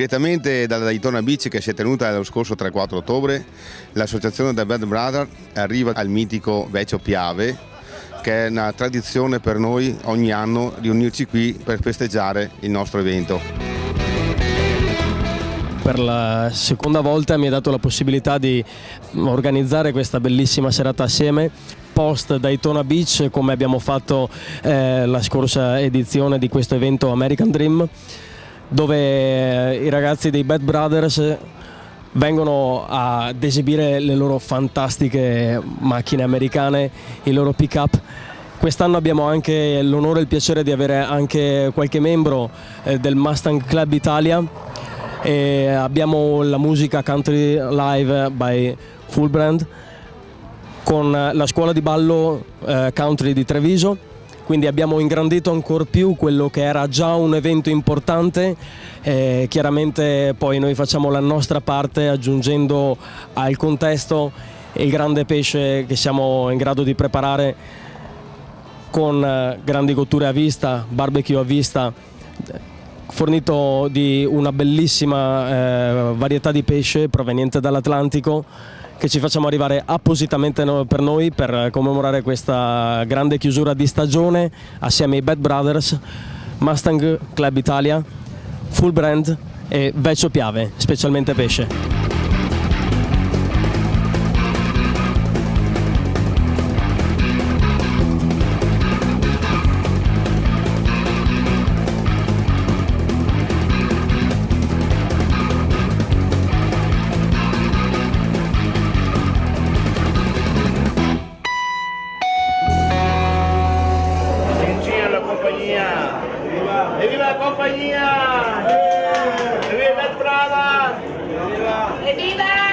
Direttamente dalla Daytona Beach, che si è tenuta lo scorso 3-4 ottobre, l'associazione The Bad Brothers arriva al mitico Vecio Piave, che è una tradizione per noi ogni anno riunirci qui per festeggiare il nostro evento. Per la seconda volta mi ha dato la possibilità di organizzare questa bellissima serata assieme, post Daytona Beach, come abbiamo fatto la scorsa edizione di questo evento American Dream, dove i ragazzi dei Bad Brothers vengono ad esibire le loro fantastiche macchine americane, i loro pick-up. Quest'anno abbiamo anche l'onore e il piacere di avere anche qualche membro del Mustang Club Italia, e abbiamo la musica Country Live by Full Brand con la scuola di ballo country di Treviso, quindi abbiamo ingrandito ancora più quello che era già un evento importante. Chiaramente poi noi facciamo la nostra parte aggiungendo al contesto il grande pesce che siamo in grado di preparare con grandi cotture a vista, barbecue a vista, fornito di una bellissima varietà di pesce proveniente dall'Atlantico, che ci facciamo arrivare appositamente per noi per commemorare questa grande chiusura di stagione assieme ai Bad Brothers, Mustang Club Italia, Full Brand e Vecio Piave, specialmente pesce. Evviva la compagnia! Evviva il Bad Brothers! Evviva!